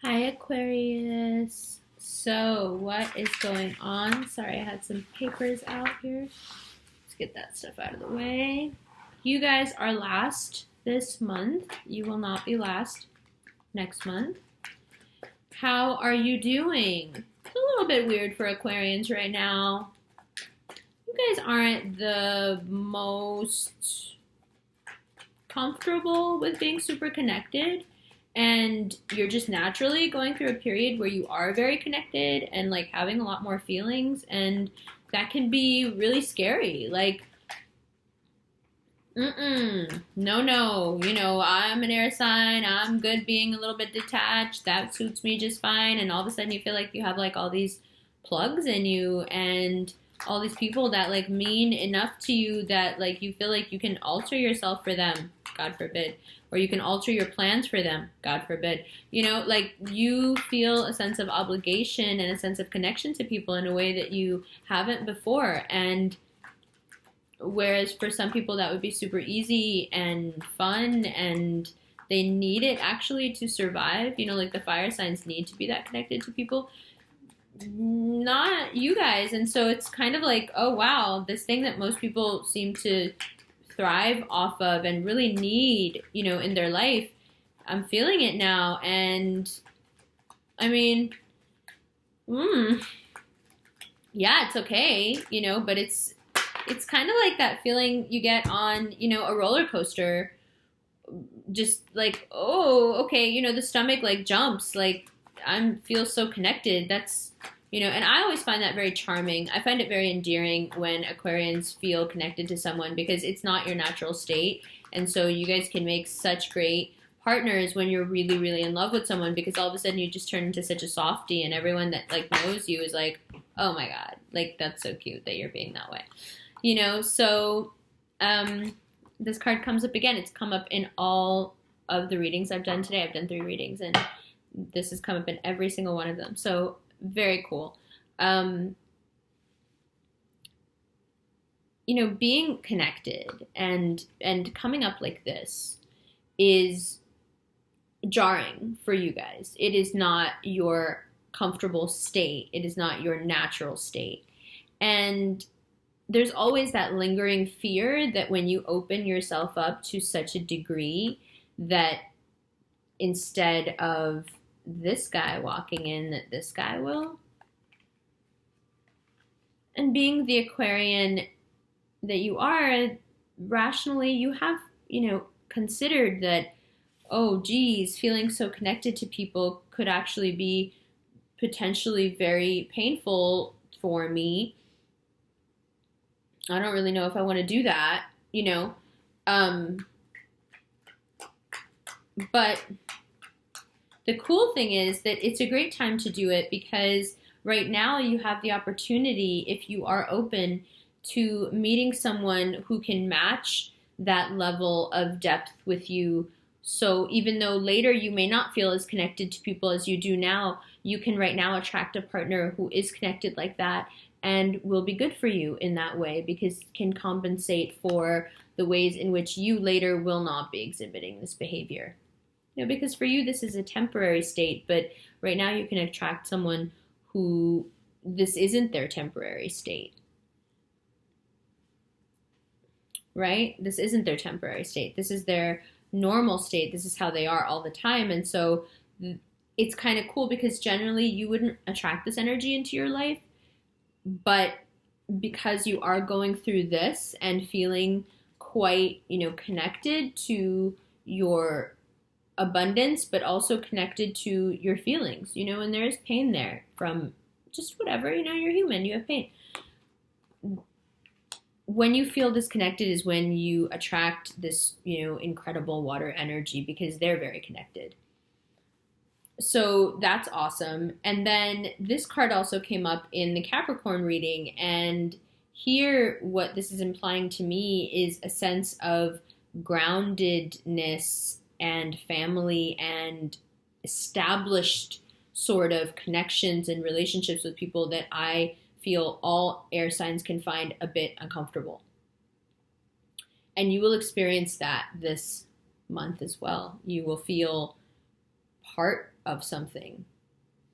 Hi, Aquarius. So, what is going on? Sorry, I had some papers out here. Let's get that stuff out of the way. You guys are last this month. You will not be last next month. How are you doing? It's a little bit weird for Aquarians right now. You guys aren't the most comfortable with being super connected. And you're just naturally going through a period where you are very connected and like having a lot more feelings, and that can be really scary. Like, no, I'm an air sign, I'm good being a little bit detached, that suits me just fine. And all of a sudden you feel like you have like all these plugs in you and all these people that like mean enough to you that like you feel like you can alter yourself for them, God forbid, or you can alter your plans for them, God forbid. Like you feel a sense of obligation and a sense of connection to people in a way that you haven't before. And whereas for some people that would be super easy and fun and they need it actually to survive, like the fire signs need to be that connected to people. Not you guys. And so it's kind of like, oh wow, this thing that most people seem to thrive off of and really need, in their life, I'm feeling it now. And I mean, yeah, it's okay, but it's kind of like that feeling you get on, a roller coaster. Just like, oh, okay, the stomach like jumps, like I feel so connected. That's, and I always find that very charming. I find it very endearing when Aquarians feel connected to someone because it's not your natural state. And so you guys can make such great partners when you're really, really in love with someone, because all of a sudden you just turn into such a softie and everyone that like knows you is like, oh my God, like that's so cute that you're being that way. So this card comes up again. It's come up in all of the readings I've done today. I've done 3 readings and this has come up in every single one of them. So very cool. Being connected and coming up like this is jarring for you guys. It is not your comfortable state. It is not your natural state. And there's always that lingering fear that when you open yourself up to such a degree that instead of this guy walking in, that this guy will. And being the Aquarian that you are, rationally you have, considered that, oh geez, feeling so connected to people could actually be potentially very painful for me. I don't really know if I want to do that, but the cool thing is that it's a great time to do it because right now you have the opportunity, if you are open to meeting someone who can match that level of depth with you. So even though later you may not feel as connected to people as you do now, you can right now attract a partner who is connected like that and will be good for you in that way because it can compensate for the ways in which you later will not be exhibiting this behavior. Because for you, this is a temporary state, but right now you can attract someone who this isn't their temporary state, right? This isn't their temporary state. This is their normal state. This is how they are all the time. And so it's kind of cool because generally you wouldn't attract this energy into your life, but because you are going through this and feeling quite, connected to your abundance, but also connected to your feelings, and there's pain there from just whatever, you're human, you have pain. When you feel disconnected is when you attract this, incredible water energy because they're very connected. So that's awesome. And then this card also came up in the Capricorn reading, and here what this is implying to me is a sense of groundedness and family and established sort of connections and relationships with people that I feel all air signs can find a bit uncomfortable. And you will experience that this month as well. You will feel part of something.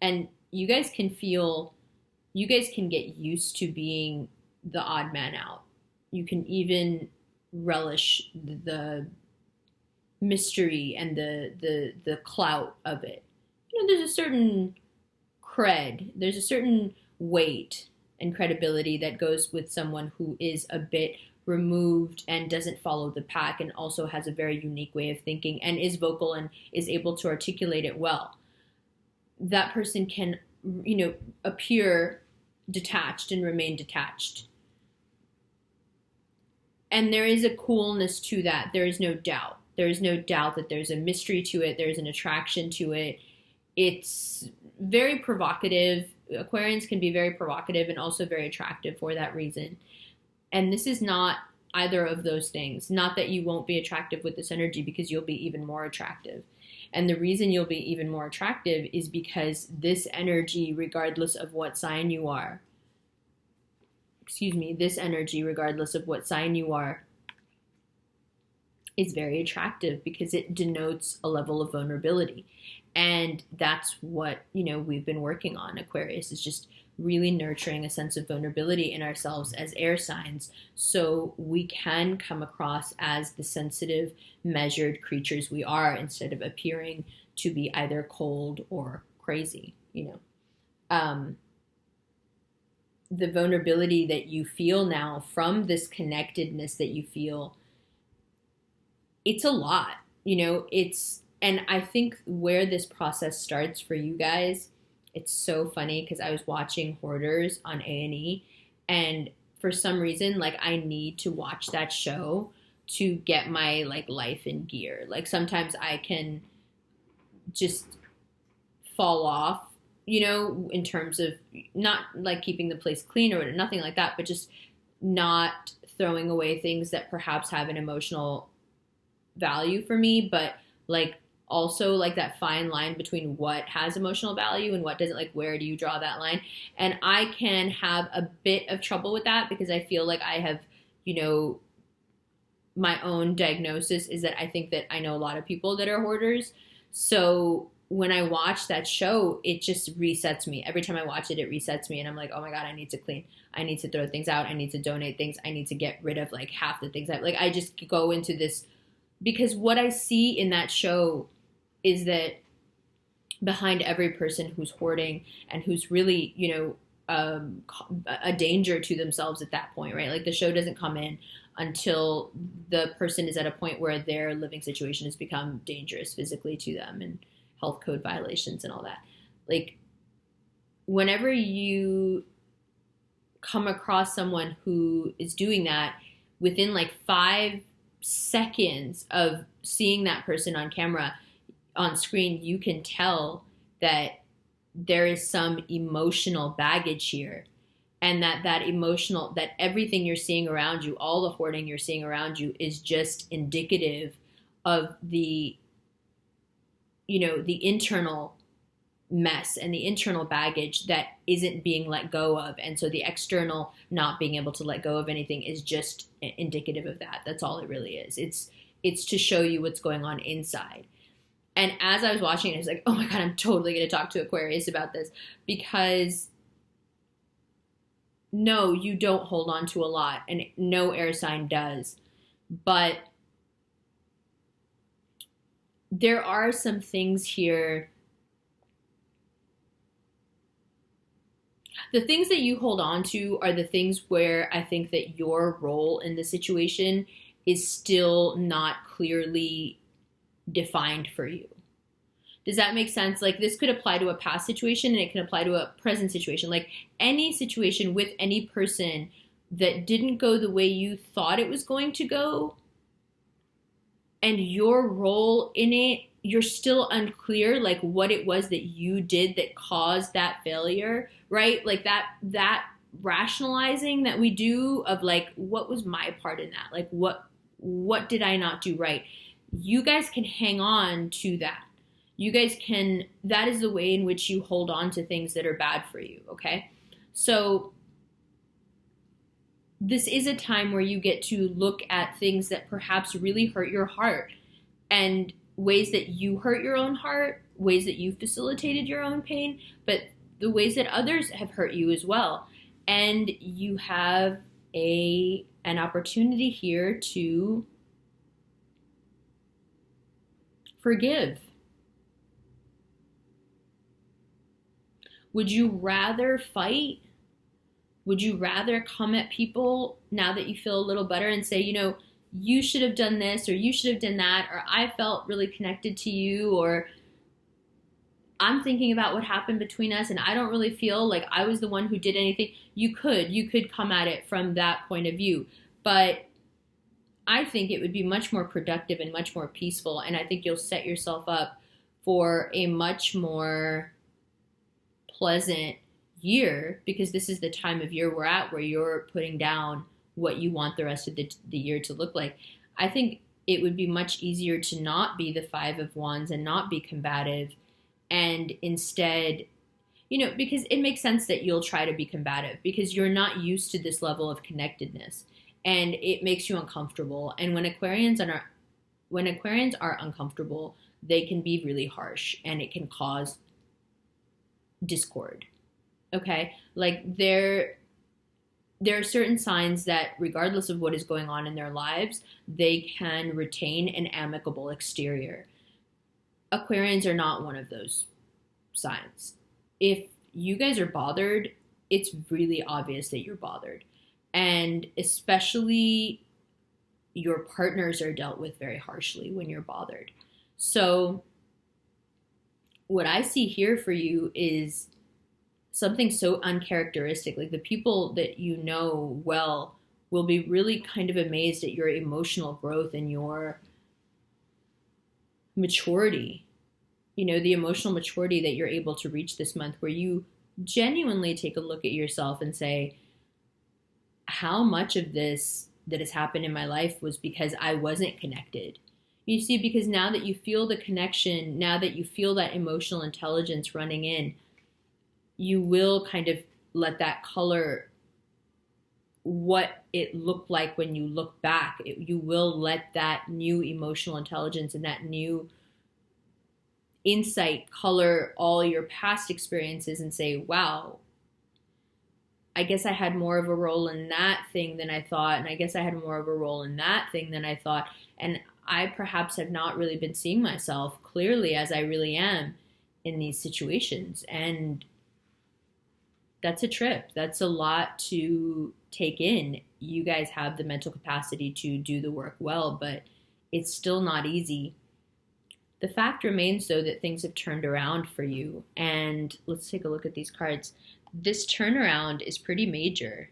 And you guys can get used to being the odd man out. You can even relish the mystery and the clout of it. There's a certain cred, there's a certain weight and credibility that goes with someone who is a bit removed and doesn't follow the pack, and also has a very unique way of thinking and is vocal and is able to articulate it well. That person can, appear detached and remain detached. And there is a coolness to that. There is no doubt. There is no doubt that there's a mystery to it. There's an attraction to it. It's very provocative. Aquarians can be very provocative and also very attractive for that reason. And this is not either of those things. Not that you won't be attractive with this energy, because you'll be even more attractive. And the reason you'll be even more attractive is because this energy, regardless of what sign you are, this energy, regardless of what sign you are, is very attractive because it denotes a level of vulnerability. And that's what, we've been working on. Aquarius is just really nurturing a sense of vulnerability in ourselves as air signs, so we can come across as the sensitive, measured creatures we are, instead of appearing to be either cold or crazy. The vulnerability that you feel now from this connectedness that you feel, it's a lot, and I think where this process starts for you guys, it's so funny because I was watching Hoarders on A&E, and for some reason, I need to watch that show to get my life in gear. Sometimes I can just fall off, in terms of not keeping the place clean or nothing like that, but just not throwing away things that perhaps have an emotional value for me, but also that fine line between what has emotional value and what doesn't. Where do you draw that line? And I can have a bit of trouble with that because I feel like I have, my own diagnosis is that I think that I know a lot of people that are hoarders. So when I watch that show, it just resets me. Every time I watch it, it resets me. And I'm like, oh my God, I need to clean. I need to throw things out. I need to donate things. I need to get rid of half the things. I just go into this, because what I see in that show is that behind every person who's hoarding and who's really, a danger to themselves at that point, right? The show doesn't come in until the person is at a point where their living situation has become dangerous physically to them, and health code violations and all that. Whenever you come across someone who is doing that, within 5 seconds of seeing that person on camera, on screen, you can tell that there is some emotional baggage here, and that everything you're seeing around you, all the hoarding you're seeing around you, is just indicative of the internal mess and the internal baggage that isn't being let go of. And so the external not being able to let go of anything is just indicative of that. That's all it really is. It's to show you what's going on inside. And as I was watching it, I was like, oh my God, I'm totally going to talk to Aquarius about this, because no, you don't hold on to a lot, and no air sign does. But there are some things here. The things that you hold on to are the things where I think that your role in the situation is still not clearly defined for you. Does that make sense? This could apply to a past situation, and it can apply to a present situation. Any situation with any person that didn't go the way you thought it was going to go, and your role in it, you're still unclear, what it was that you did that caused that failure, right? That rationalizing that we do of what was my part in that? What did I not do right? You guys can hang on to that. You guys can, that is the way in which you hold on to things that are bad for you, okay? So this is a time where you get to look at things that perhaps really hurt your heart, and ways that you hurt your own heart, ways that you've facilitated your own pain, but the ways that others have hurt you as well. And you have an opportunity here to forgive. Would you rather fight? Would you rather come at people now that you feel a little better and say, you should have done this, or you should have done that, or I felt really connected to you, or I'm thinking about what happened between us and I don't really feel like I was the one who did anything. You could come at it from that point of view. But I think it would be much more productive and much more peaceful. And I think you'll set yourself up for a much more pleasant year, because this is the time of year we're at where you're putting down what you want the rest of the year to look like. I think it would be much easier to not be the Five of Wands and not be combative, and instead, because it makes sense that you'll try to be combative because you're not used to this level of connectedness and it makes you uncomfortable. And when Aquarians are uncomfortable, they can be really harsh and it can cause discord. Okay? Like there are certain signs that regardless of what is going on in their lives, they can retain an amicable exterior. Aquarians are not one of those signs. If you guys are bothered, it's really obvious that you're bothered. And especially your partners are dealt with very harshly when you're bothered. So what I see here for you is something so uncharacteristic. Like the people that you know well will be really kind of amazed at your emotional growth and your maturity, the emotional maturity that you're able to reach this month, where you genuinely take a look at yourself and say, how much of this that has happened in my life was because I wasn't connected? You see, because now that you feel the connection, now that you feel that emotional intelligence running in, you will kind of let that color what it looked like when you look back. You will let that new emotional intelligence and that new insight color all your past experiences and say, wow, I guess I had more of a role in that thing than I thought. And I guess I had more of a role in that thing than I thought. And I perhaps have not really been seeing myself clearly as I really am in these situations. And that's a trip. That's a lot to take in. You guys have the mental capacity to do the work well, but it's still not easy. The fact remains, though, that things have turned around for you. And let's take a look at these cards. This turnaround is pretty major.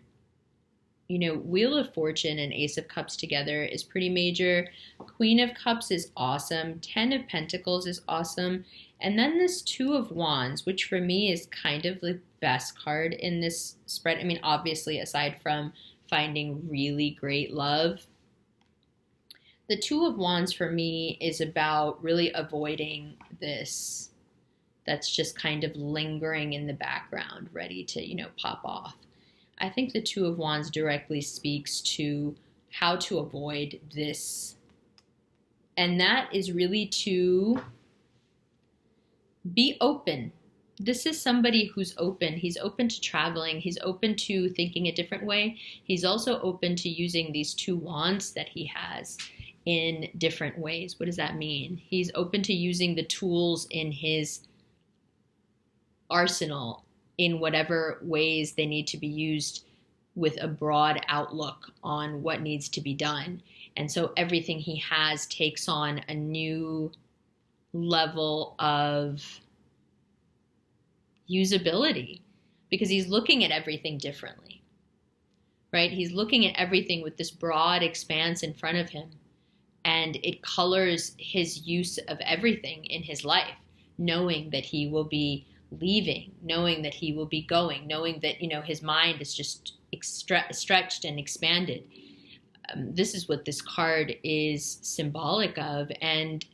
Wheel of Fortune and Ace of Cups together is pretty major. Queen of Cups is awesome. 10 of Pentacles is awesome. And then this Two of Wands, which for me is kind of the best card in this spread. I mean, obviously, aside from finding really great love, the Two of Wands for me is about really avoiding this that's just kind of lingering in the background, ready to, pop off. I think the Two of Wands directly speaks to how to avoid this. And that is really to be open. This is somebody who's open. He's open to traveling. He's open to thinking a different way. He's also open to using these two wands that he has in different ways. What does that mean? He's open to using the tools in his arsenal in whatever ways they need to be used, with a broad outlook on what needs to be done. And so everything he has takes on a new level of usability because he's looking at everything differently, right? He's looking at everything with this broad expanse in front of him, and it colors his use of everything in his life, knowing that he will be leaving, knowing that he will be going, knowing that, his mind is just stretched and expanded. This is what this card is symbolic of. And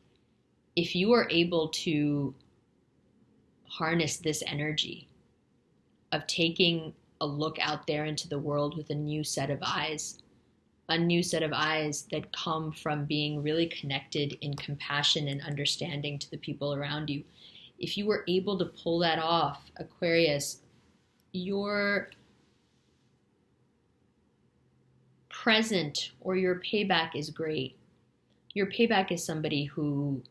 if you are able to harness this energy of taking a look out there into the world with a new set of eyes that come from being really connected in compassion and understanding to the people around you, if you were able to pull that off, Aquarius, your present or your payback is great. Your payback is somebody who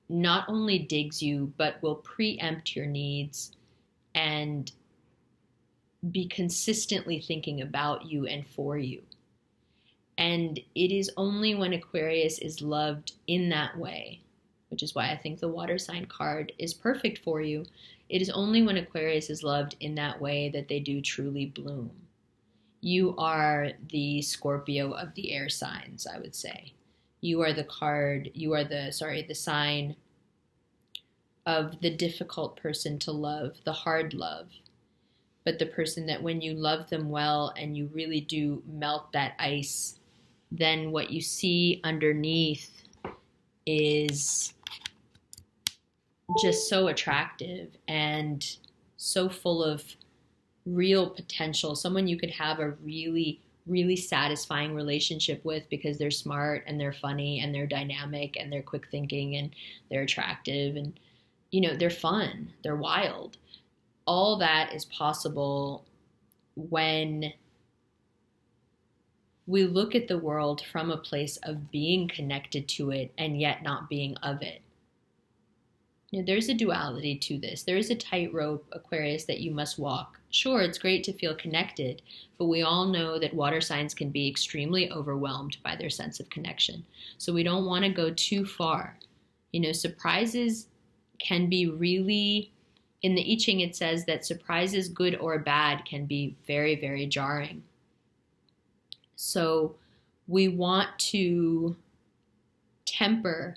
not only digs you, but will preempt your needs and be consistently thinking about you and for you. And it is only when Aquarius is loved in that way, which is why I think the water sign card is perfect for you. It is only when Aquarius is loved in that way that they do truly bloom. You are the Scorpio of the air signs, I would say. You are the sign of the difficult person to love, the hard love. But the person that when you love them well and you really do melt that ice, then what you see underneath is just so attractive and so full of real potential. Someone you could have a really, really satisfying relationship with because they're smart and they're funny and they're dynamic and they're quick thinking and they're attractive and, they're fun, they're wild. All that is possible when we look at the world from a place of being connected to it and yet not being of it. There's a duality to this. There is a tightrope, Aquarius, that you must walk. Sure, it's great to feel connected, but we all know that water signs can be extremely overwhelmed by their sense of connection. So we don't want to go too far. Surprises can be really, in the I Ching it says that surprises, good or bad, can be very, very jarring. So we want to temper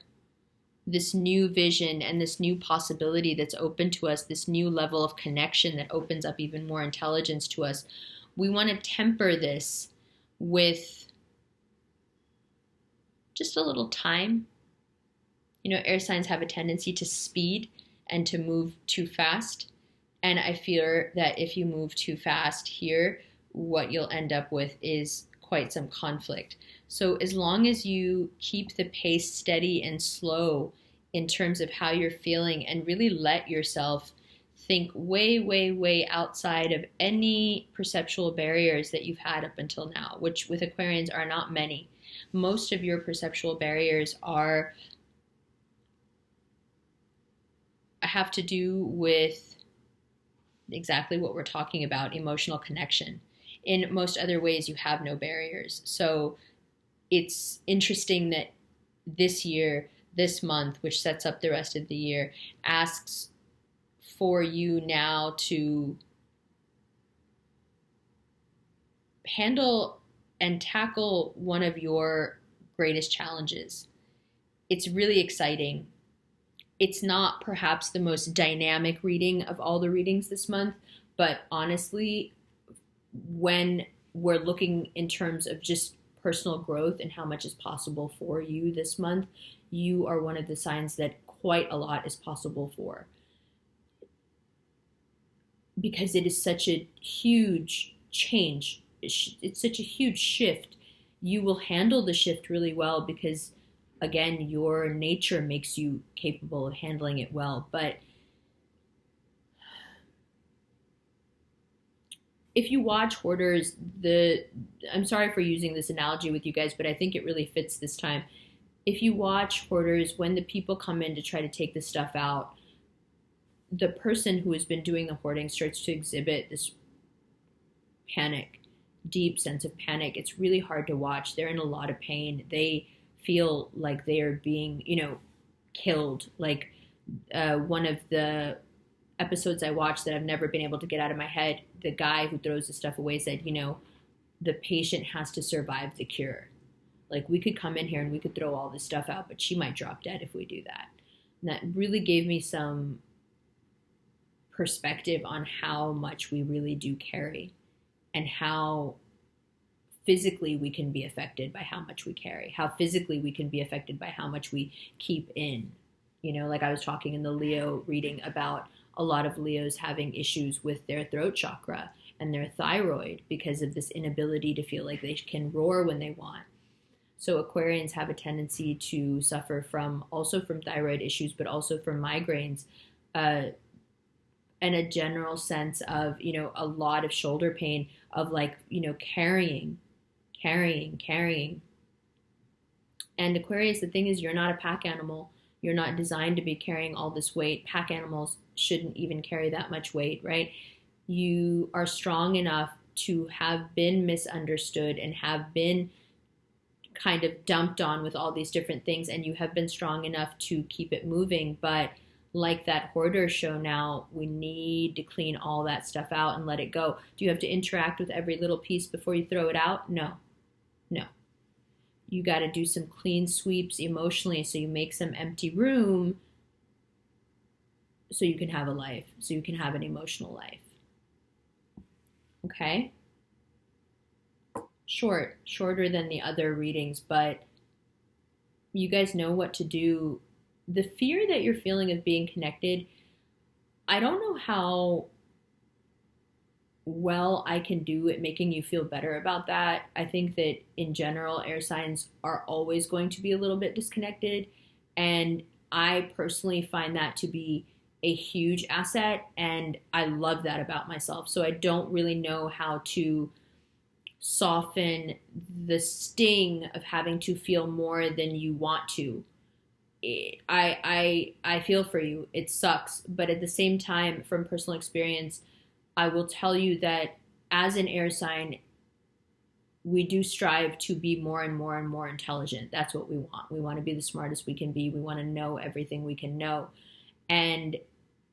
this new vision and this new possibility that's open to us, this new level of connection that opens up even more intelligence to us. We want to temper this with just a little time. Air signs have a tendency to speed and to move too fast. And I fear that if you move too fast here, what you'll end up with is quite some conflict. So as long as you keep the pace steady and slow in terms of how you're feeling and really let yourself think way, way, way outside of any perceptual barriers that you've had up until now, which with Aquarians are not many. Most of your perceptual barriers have to do with exactly what we're talking about, emotional connection. In most other ways, you have no barriers. So it's interesting that this year, this month, which sets up the rest of the year, asks for you now to handle and tackle one of your greatest challenges. It's really exciting. It's not perhaps the most dynamic reading of all the readings this month, but honestly, when we're looking in terms of just personal growth and how much is possible for you this month, you are one of the signs that quite a lot is possible for. Because it is such a huge change. It's such a huge shift. You will handle the shift really well because, again, your nature makes you capable of handling it well. But if you watch hoarders, I'm sorry for using this analogy with you guys, but I think it really fits this time. If you watch hoarders, when the people come in to try to take the stuff out, the person who has been doing the hoarding starts to exhibit this panic, deep sense of panic. It's really hard to watch. They're in a lot of pain. They feel like they are being, killed. Like one of the episodes I watched that I've never been able to get out of my head, the guy who throws the stuff away said, the patient has to survive the cure. Like, we could come in here and we could throw all this stuff out, but she might drop dead if we do that. And that really gave me some perspective on how much we really do carry and how physically we can be affected by how much we carry, how physically we can be affected by how much we keep in. Like I was talking in the Leo reading about a lot of Leos having issues with their throat chakra and their thyroid because of this inability to feel like they can roar when they want. So Aquarians have a tendency to suffer from thyroid issues, but also from migraines uh, and a general sense of, a lot of shoulder pain of like, carrying. And Aquarius, the thing is, you're not a pack animal. You're not designed to be carrying all this weight. Pack animals shouldn't even carry that much weight, right? You are strong enough to have been misunderstood and have been kind of dumped on with all these different things, and you have been strong enough to keep it moving. But like that hoarder show now, we need to clean all that stuff out and let it go. Do you have to interact with every little piece before you throw it out? No. You got to do some clean sweeps emotionally, so you make some empty room so you can have a life, so you can have an emotional life. Okay? Shorter than the other readings, but you guys know what to do. The fear that you're feeling of being connected, I don't know how well I can do at making you feel better about that. I think that in general, air signs are always going to be a little bit disconnected, and I personally find that to be a huge asset, and I love that about myself. So I don't really know how to soften the sting of having to feel more than you want to. I feel for you. It sucks, but at the same time, from personal experience, I will tell you that as an air sign, we do strive to be more and more and more intelligent. That's what we want. We want to be the smartest we can be. We want to know everything we can know. And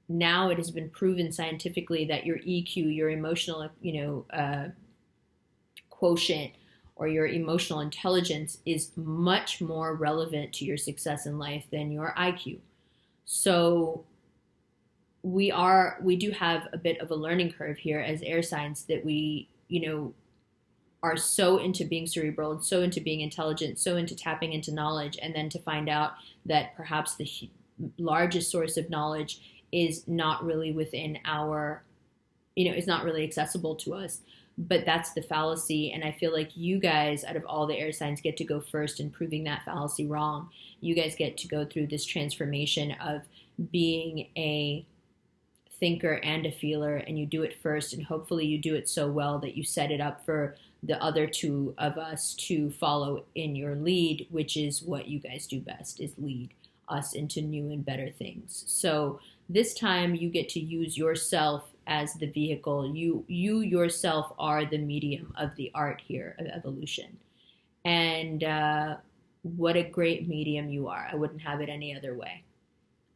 now it has been proven scientifically that your EQ, your emotional, quotient, or your emotional intelligence is much more relevant to your success in life than your IQ. So we do have a bit of a learning curve here as air signs, that we, are so into being cerebral and so into being intelligent, so into tapping into knowledge, and then to find out that perhaps the largest source of knowledge is not really within our, is not really accessible to us. But that's the fallacy, and I feel like you guys, out of all the air signs, get to go first in proving that fallacy wrong. You guys get to go through this transformation of being a thinker and a feeler, and you do it first, and hopefully you do it so well that you set it up for the other two of us to follow in your lead, which is what you guys do best, is lead us into new and better things. So this time you get to use yourself as the vehicle. You yourself are the medium of the art here of evolution. And what a great medium you are. I wouldn't have it any other way.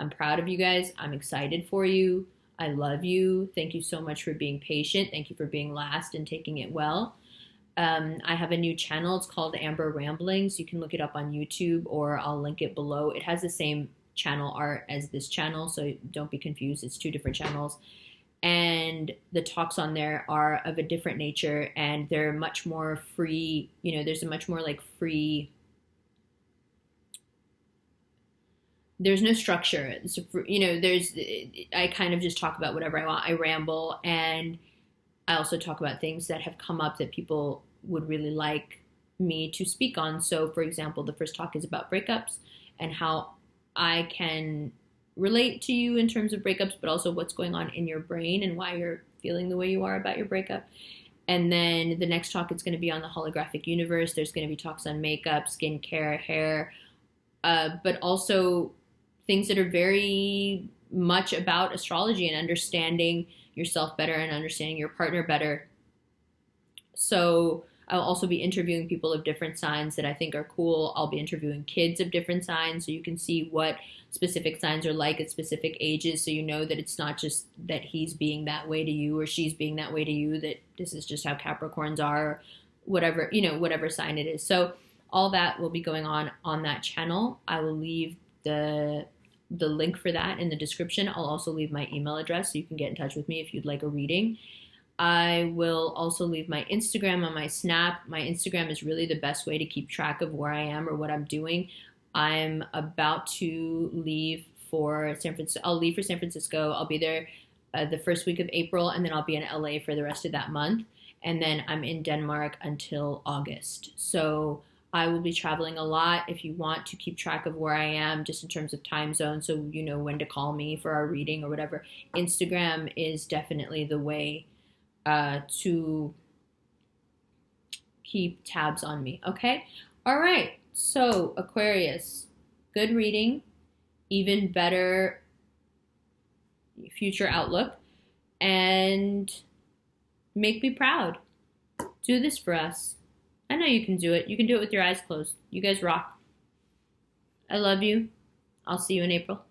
I'm proud of you guys. I'm excited for you. I love you. Thank you so much for being patient. Thank you for being last and taking it well. I have a new channel. It's called Amber Ramblings. You can look it up on YouTube, or I'll link it below. It has the same channel art as this channel, so don't be confused. It's two different channels. And the talks on there are of a different nature, and they're much more free. There's a much more like free, there's no structure. I kind of just talk about whatever I want. I ramble, and I also talk about things that have come up that people would really like me to speak on. So, for example, the first talk is about breakups and how I can relate to you in terms of breakups, but also what's going on in your brain and why you're feeling the way you are about your breakup. And then the next talk is going to be on the holographic universe. There's going to be talks on makeup, skincare, hair, but also things that are very much about astrology and understanding yourself better and understanding your partner better. So I'll also be interviewing people of different signs that I think are cool. I'll be interviewing kids of different signs, so you can see what specific signs are like at specific ages, so you know that it's not just that he's being that way to you or she's being that way to you, that this is just how Capricorns are, or whatever, whatever sign it is. So all that will be going on that channel. I will leave the link for that in the description. I'll also leave my email address so you can get in touch with me if you'd like a reading. I will also leave my Instagram on my Snap. My Instagram is really the best way to keep track of where I am or what I'm doing. I'm about to leave for San Francisco. I'll leave for San Francisco. I'll be there the first week of April, and then I'll be in LA for the rest of that month. And then I'm in Denmark until August. So I will be traveling a lot. If you want to keep track of where I am, just in terms of time zone, so you know when to call me for our reading or whatever, Instagram is definitely the way to keep tabs on me. Okay? All right. So, Aquarius, good reading, even better future outlook, and make me proud. Do this for us. I know you can do it. You can do it with your eyes closed. You guys rock. I love you. I'll see you in April.